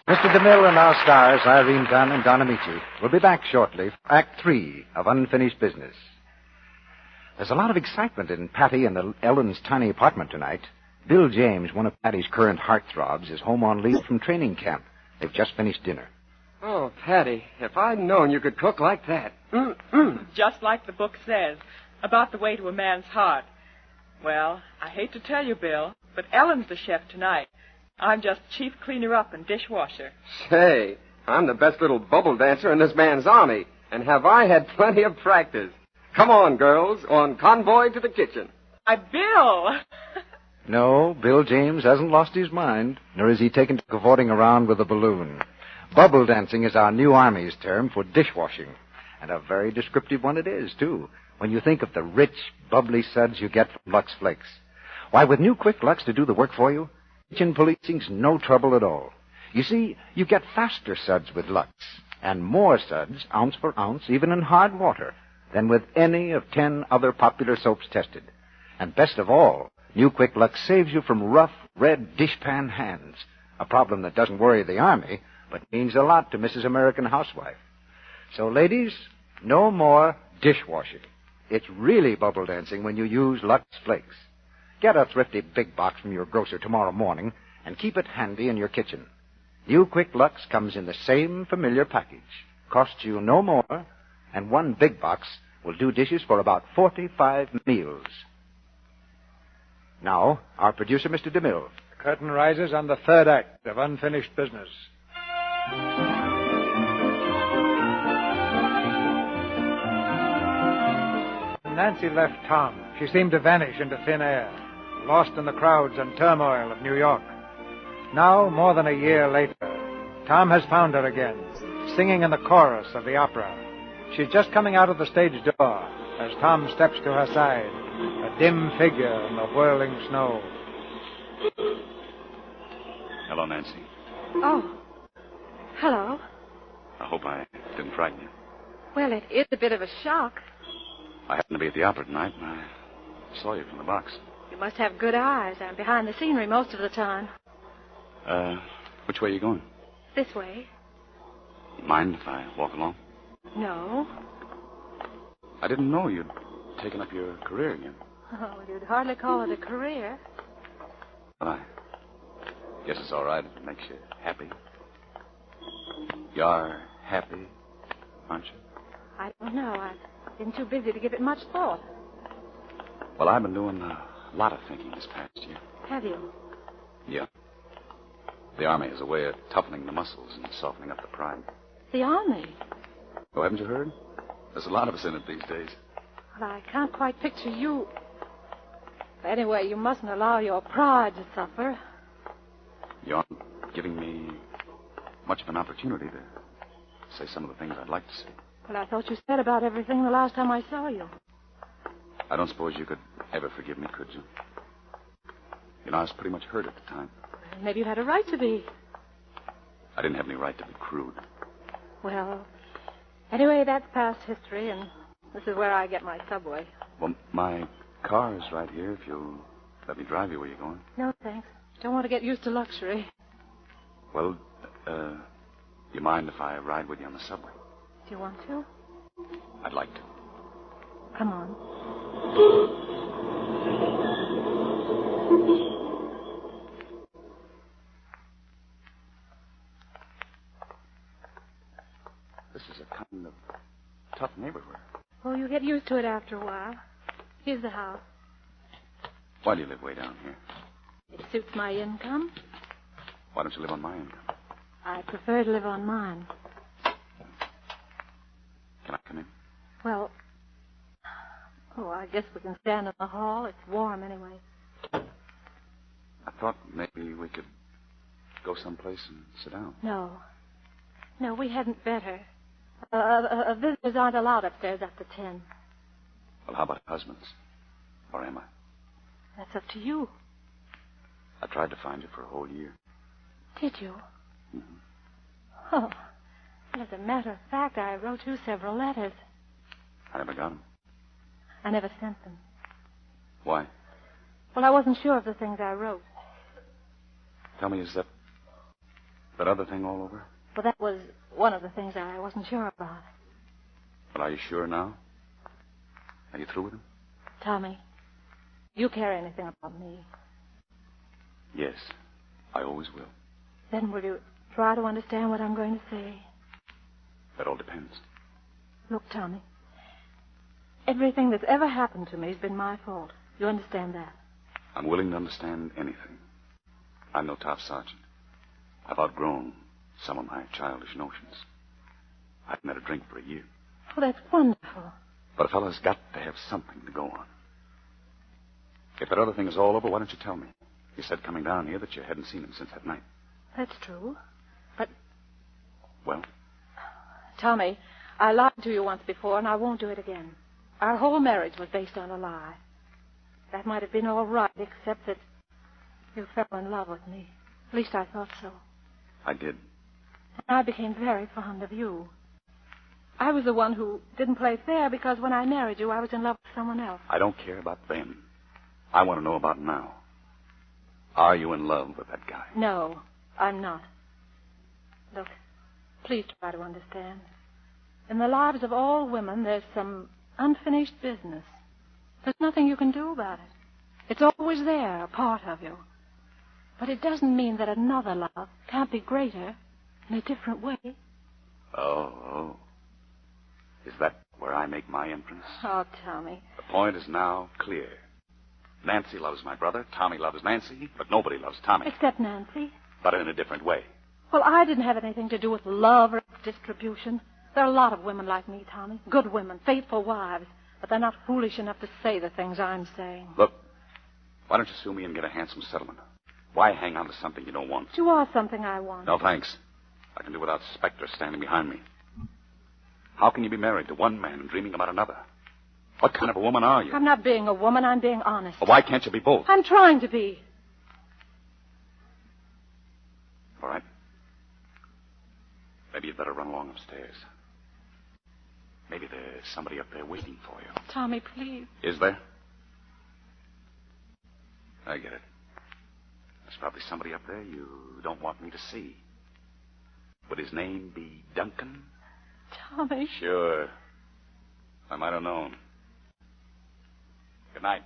Mr. DeMille and our stars, Irene Dunn and Don Amici, will be back shortly for Act 3 of Unfinished Business. There's a lot of excitement in Patty and Ellen's tiny apartment tonight. Bill James, one of Patty's current heartthrobs, is home on leave from training camp. They've just finished dinner. Oh, Patty, if I'd known you could cook like that. Just like the book says, about the way to a man's heart. Well, I hate to tell you, Bill, but Ellen's the chef tonight. I'm just chief cleaner-up and dishwasher. Say, I'm the best little bubble dancer in this man's army, and have I had plenty of practice. Come on, girls, on convoy to the kitchen. Bill! No, Bill James hasn't lost his mind, nor is he taken to cavorting around with a balloon. Bubble dancing is our new Army's term for dishwashing, and a very descriptive one it is, too, when you think of the rich, bubbly suds you get from Lux Flakes. Why, with new Quick Lux to do the work for you, kitchen policing's no trouble at all. You see, you get faster suds with Lux, and more suds, ounce for ounce, even in hard water, than with any of 10 other popular soaps tested. And best of all, new Quick Lux saves you from rough, red dishpan hands, a problem that doesn't worry the Army, but means a lot to Mrs. American housewife. So, ladies, no more dishwashing. It's really bubble dancing when you use Lux Flakes. Get a thrifty big box from your grocer tomorrow morning and keep it handy in your kitchen. New Quick Lux comes in the same familiar package. Costs you no more, and one big box will do dishes for about 45 meals. Now, our producer, Mr. DeMille. The curtain rises on the third act of Unfinished Business. Nancy left Tom. She seemed to vanish into thin air. lost in the crowds and turmoil of New York. Now, more than a year later, Tom has found her again, singing in the chorus of the opera. She's just coming out of the stage door as Tom steps to her side, a dim figure in the whirling snow. Hello, Nancy. Oh. Hello. I hope I didn't frighten you. Well, it is a bit of a shock. I happened to be at the opera tonight, and I saw you from the box. You must have good eyes. I'm behind the scenery most of the time. Which way are you going? This way. Mind if I walk along? No. I didn't know you'd taken up your career again. Oh, you'd hardly call it a career. Well, I guess it's all right if it makes you happy. You're happy, aren't you? I don't know. I've been too busy to give it much thought. Well, I've been doing a lot of thinking this past year. Have you? Yeah. The Army has a way of toughening the muscles and softening up the pride. The Army? Oh, haven't you heard? There's a lot of us in it these days. Well, I can't quite picture you. Anyway, you mustn't allow your pride to suffer. You aren't giving me much of an opportunity to say some of the things I'd like to say. Well, I thought you said about everything the last time I saw you. I don't suppose you could ever forgive me, could you? You know, I was pretty much hurt at the time. Maybe you had a right to be. I didn't have any right to be crude. Well, anyway, that's past history, and this is where I get my subway. Well, my car is right here if you'll let me drive you where you're going. No, thanks. Don't want to get used to luxury. Well, you mind if I ride with you on the subway? Do you want to? I'd like to. Come on. This is a kind of tough neighborhood. Oh, you get used to it after a while. Here's the house. Why do you live way down here? It suits my income. Why don't you live on my income? I prefer to live on mine. Can I come in? Well, I guess we can stand in the hall. It's warm anyway. I thought maybe we could go someplace and sit down. No, we hadn't better. Visitors aren't allowed upstairs after 10. Well, how about husbands? Or am I? That's up to you. I tried to find you for a whole year. Did you? Mm-hmm. Oh, well, as a matter of fact, I wrote you several letters. I never got them. I never sent them. Why? Well, I wasn't sure of the things I wrote. Tell me, is that other thing all over? Well, that was one of the things I wasn't sure about. Well, are you sure now? Are you through with him? Tommy, you care anything about me? Yes, I always will. Then will you try to understand what I'm going to say? That all depends. Look, Tommy, everything that's ever happened to me has been my fault. You understand that? I'm willing to understand anything. I'm no top sergeant. I've outgrown some of my childish notions. I haven't had a drink for a year. Oh, that's wonderful. But a fellow's got to have something to go on. If that other thing is all over, why don't you tell me? You said coming down here that you hadn't seen him since that night. That's true. But... Well? Tommy, I lied to you once before, and I won't do it again. Our whole marriage was based on a lie. That might have been all right, except that you fell in love with me. At least I thought so. I did. And I became very fond of you. I was the one who didn't play fair because when I married you, I was in love with someone else. I don't care about then. I want to know about now. Are you in love with that guy? No, I'm not. Look, please try to understand. In the lives of all women, there's some unfinished business. There's nothing you can do about it. It's always there, a part of you. But it doesn't mean that another love can't be greater in a different way. Oh. Is that where I make my entrance? Oh, Tommy. The point is now clear. Nancy loves my brother, Tommy loves Nancy, but nobody loves Tommy. Except Nancy. But in a different way. Well, I didn't have anything to do with love or distribution. There are a lot of women like me, Tommy. Good women, faithful wives. But they're not foolish enough to say the things I'm saying. Look, Why don't you sue me and get a handsome settlement? Why hang on to something you don't want? You are something I want. No, thanks. I can do without Spectre standing behind me. How can you be married to one man and dreaming about another? What kind of a woman are you? I'm not being a woman. I'm being honest. Well, why can't you be both? I'm trying to be. All right. Maybe you'd better run along upstairs. Maybe there's somebody up there waiting for you. Tommy, please. Is there? I get it. There's probably somebody up there you don't want me to see. Would his name be Duncan? Tommy. Sure. I might have known. Good night.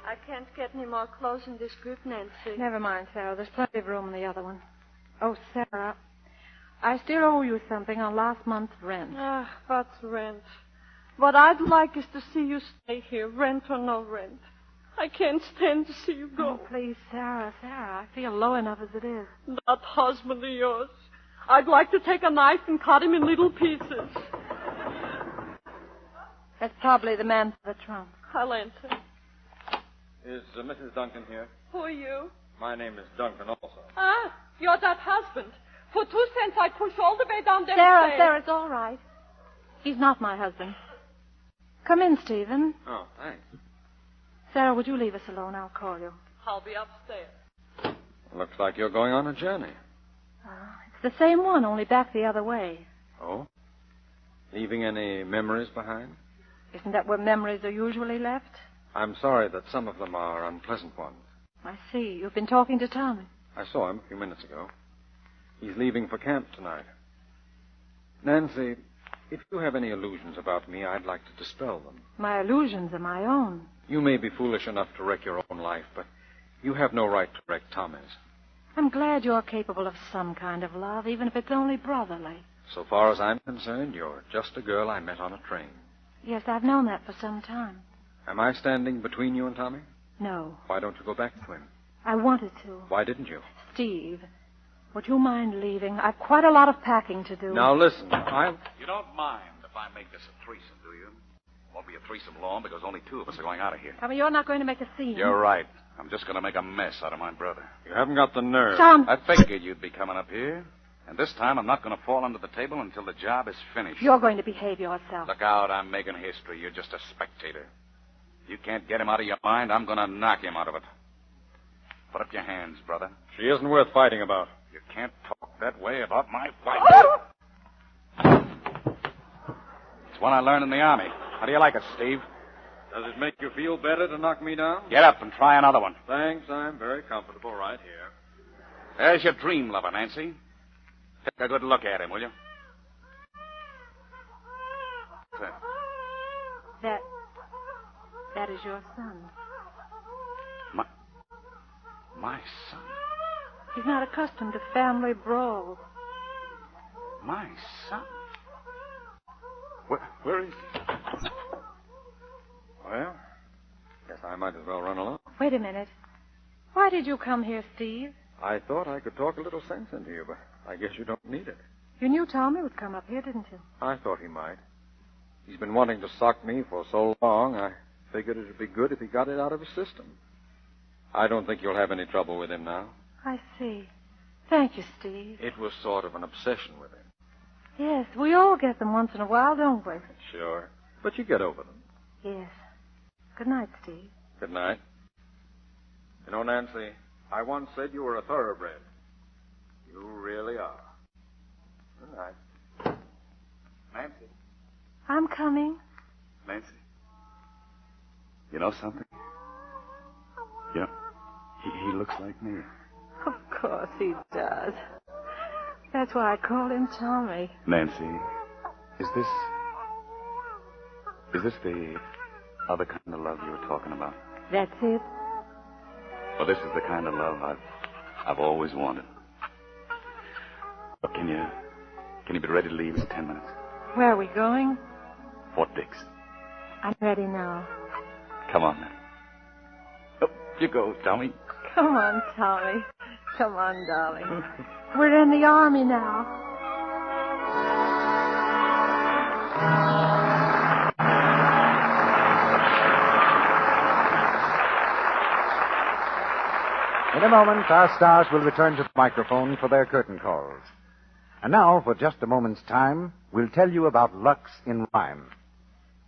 I can't get any more clothes in this group, Nancy. Never mind, Sarah. There's plenty of room in the other one. Oh, Sarah, I still owe you something on last month's rent. Ah, what's rent? What I'd like is to see you stay here, rent or no rent. I can't stand to see you go. Oh, please, Sarah, I feel low enough as it is. That husband of yours. I'd like to take a knife and cut him in little pieces. That's probably the man for the trunk. I'll answer. Is Mrs. Duncan here? Who are you? My name is Duncan also. Ah, you're that husband. For 2 cents, I'd push all the way down there. Sarah, it's all right. He's not my husband. Come in, Stephen. Oh, thanks. Sarah, would you leave us alone? I'll call you. I'll be upstairs. Looks like you're going on a journey. It's the same one, only back the other way. Oh? Leaving any memories behind? Isn't that where memories are usually left? I'm sorry that some of them are unpleasant ones. I see. You've been talking to Tommy. I saw him a few minutes ago. He's leaving for camp tonight. Nancy, if you have any illusions about me, I'd like to dispel them. My illusions are my own. You may be foolish enough to wreck your own life, but you have no right to wreck Tommy's. I'm glad you're capable of some kind of love, even if it's only brotherly. So far as I'm concerned, you're just a girl I met on a train. Yes, I've known that for some time. Am I standing between you and Tommy? No. Why don't you go back to him? I wanted to. Why didn't you? Steve, would you mind leaving? I've quite a lot of packing to do. Now, listen, You don't mind if I make this a threesome, do you? Won't be a threesome long because only 2 of us are going out of here. Tommy, you're not going to make a scene. You're right. I'm just going to make a mess out of my brother. You haven't got the nerve. Tom! I figured you'd be coming up here. And this time I'm not going to fall under the table until the job is finished. You're going to behave yourself. Look out, I'm making history. You're just a spectator. You can't get him out of your mind. I'm going to knock him out of it. Put up your hands, brother. She isn't worth fighting about. You can't talk that way about my wife. It's one I learned in the Army. How do you like it, Steve? Does it make you feel better to knock me down? Get up and try another one. Thanks, I'm very comfortable right here. There's your dream lover, Nancy. Take a good look at him, will you? That is your son. My son? He's not accustomed to family brawls. My son? Where is he? Well, guess I might as well run along. Wait a minute. Why did you come here, Steve? I thought I could talk a little sense into you, but I guess you don't need it. You knew Tommy would come up here, didn't you? I thought he might. He's been wanting to sock me for so long, I figured it would be good if he got it out of his system. I don't think you'll have any trouble with him now. I see. Thank you, Steve. It was sort of an obsession with him. Yes, we all get them once in a while, don't we? Sure. But you get over them. Yes. Good night, Steve. Good night. You know, Nancy, I once said you were a thoroughbred. You really are. Good night. Nancy. I'm coming. Nancy. You know something? Yeah. He looks like me. Of course he does. That's why I call him Tommy. Nancy, is this the other kind of love you were talking about? That's it. Well, this is the kind of love I've always wanted. But can you be ready to leave in 10 minutes? Where are we going? Fort Dix. I'm ready now. Come on, then. Up you go, Tommy. Come on, Tommy. Come on, darling. We're in the army now. In a moment, our stars will return to the microphone for their curtain calls. And now, for just a moment's time, we'll tell you about Lux in rhyme.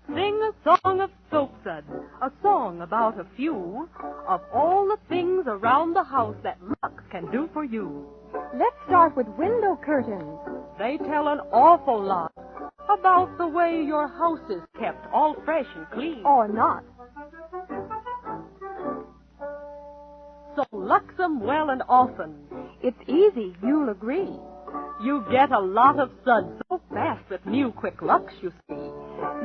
Sing a song of soapsuds, a song about a few of all the things around the house that Lux can do for you. Let's start with window curtains. They tell an awful lot about the way your house is kept all fresh and clean. Or not. So Lux 'em well and often. It's easy, you'll agree. You get a lot of suds so fast with new Quick Lux, you see.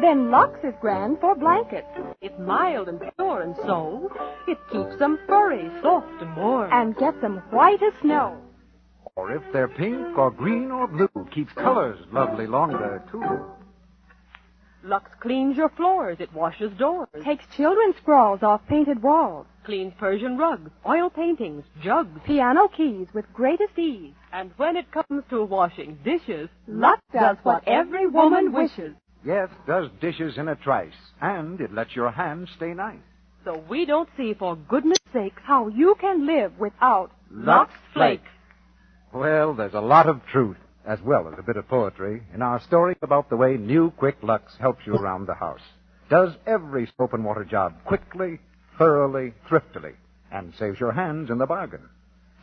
Then Lux is grand for blankets. It's mild and pure, and so it keeps them furry, soft, and warm. And gets them white as snow. Or if they're pink or green or blue, keeps colors lovely longer, too. Lux cleans your floors. It washes doors. Takes children's scrawls off painted walls. Cleans Persian rugs, oil paintings, jugs. Piano keys with greatest ease. And when it comes to washing dishes, Lux does what every woman wishes. Yes, does dishes in a trice. And it lets your hands stay nice. So we don't see, for goodness sake, how you can live without Lux Flakes. Well, there's a lot of truth, as well as a bit of poetry, in our story about the way new Quick Lux helps you around the house. Does every soap and water job quickly, thoroughly, thriftily, and saves your hands in the bargain.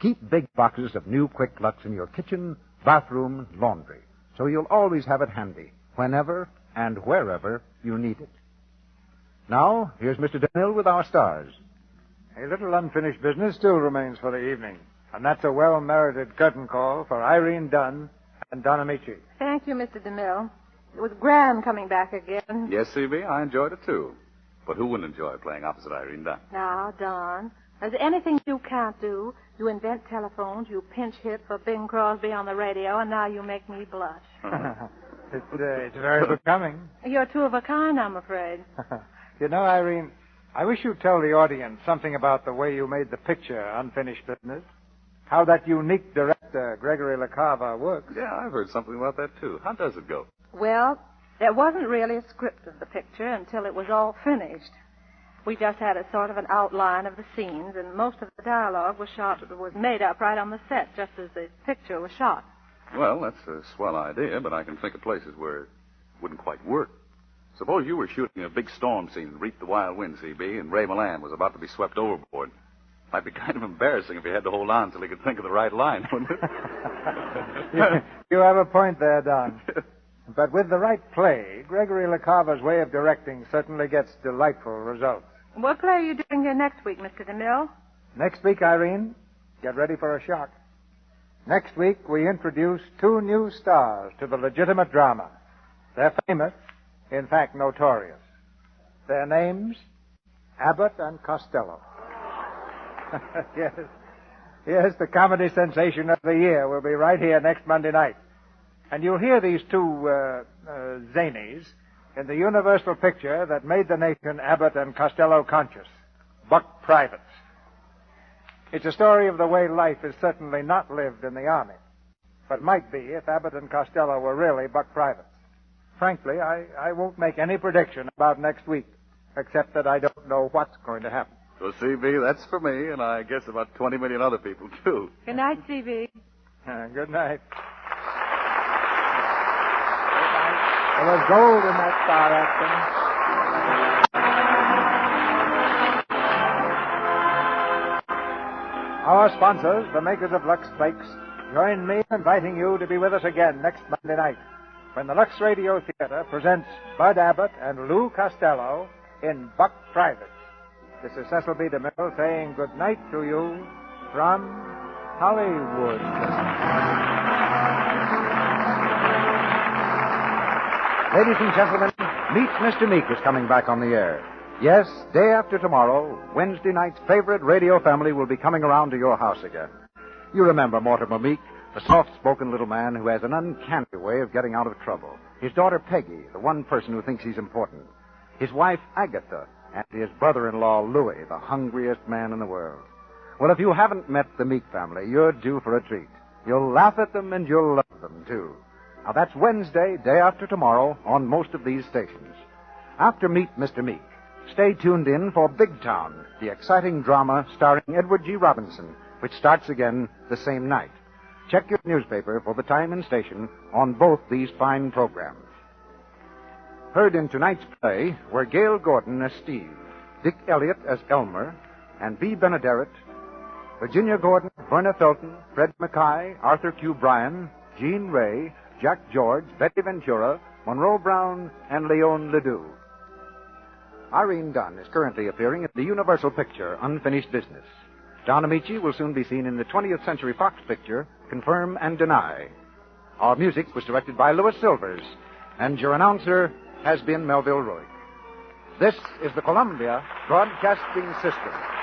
Keep big boxes of new Quick Lux in your kitchen, bathroom, laundry, so you'll always have it handy, whenever and wherever you need it. Now, here's Mr. DeMille with our stars. A little unfinished business still remains for the evening, and that's a well-merited curtain call for Irene Dunn and Don Amici. Thank you, Mr. DeMille. It was grand coming back again. Yes, C.B., I enjoyed it, too. But who wouldn't enjoy playing opposite Irene Dunn? Now, Don, there's anything you can't do. You invent telephones, you pinch hit for Bing Crosby on the radio, and now you make me blush. It's very becoming. You're two of a kind, I'm afraid. You know, Irene, I wish you'd tell the audience something about the way you made the picture Unfinished Business. How that unique director, Gregory LaCava, works. Yeah, I've heard something about that, too. How does it go? Well, there wasn't really a script of the picture until it was all finished. We just had a sort of an outline of the scenes, and most of the dialogue was made up right on the set, just as the picture was shot. Well, that's a swell idea, but I can think of places where it wouldn't quite work. Suppose you were shooting a big storm scene, Reap the Wild Wind, C.B., and Ray Milland was about to be swept overboard. Might be kind of embarrassing if he had to hold on till he could think of the right line, wouldn't it? You have a point there, Don. But with the right play, Gregory LaCava's way of directing certainly gets delightful results. What play are you doing here next week, Mr. DeMille? Next week, Irene, get ready for a shock. Next week, we introduce two new stars to the legitimate drama. They're famous, in fact, notorious. Their names, Abbott and Costello. Yes, the comedy sensation of the year will be right here next Monday night. And you'll hear these two zanies in the universal picture that made the nation Abbott and Costello conscious, Buck Privates. It's a story of the way life is certainly not lived in the Army, but might be if Abbott and Costello were really Buck Privates. Frankly, I won't make any prediction about next week, except that I don't know what's going to happen. Well, C.B., that's for me, and I guess about 20 million other people, too. Good night, C.B. Good night. There was gold in that star acting. Our sponsors, the makers of Lux Flakes, join me in inviting you to be with us again next Monday night when the Lux Radio Theater presents Bud Abbott and Lou Costello in Buck Privates. This is Cecil B. DeMille saying good night to you from Hollywood. Ladies and gentlemen, Meet Mr. Meek is coming back on the air. Yes, day after tomorrow, Wednesday night's favorite radio family will be coming around to your house again. You remember Mortimer Meek, the soft-spoken little man who has an uncanny way of getting out of trouble. His daughter Peggy, the one person who thinks he's important. His wife Agatha, and his brother-in-law Louis, the hungriest man in the world. Well, if you haven't met the Meek family, you're due for a treat. You'll laugh at them and you'll love them, too. Now, that's Wednesday, day after tomorrow, on most of these stations. After Meet Mr. Meek, stay tuned in for Big Town, the exciting drama starring Edward G. Robinson, which starts again the same night. Check your newspaper for the time and station on both these fine programs. Heard in tonight's play were Gail Gordon as Steve, Dick Elliott as Elmer, and B. Benaderet, Virginia Gordon, Verna Felton, Fred Mackay, Arthur Q. Bryan, Jean Ray, Jack George, Betty Ventura, Monroe Brown, and Leon Ledoux. Irene Dunn is currently appearing in the Universal picture, Unfinished Business. Don Amici will soon be seen in the 20th Century Fox picture, Confirm and Deny. Our music was directed by Louis Silvers, and your announcer has been Melville Ruick. This is the Columbia Broadcasting System.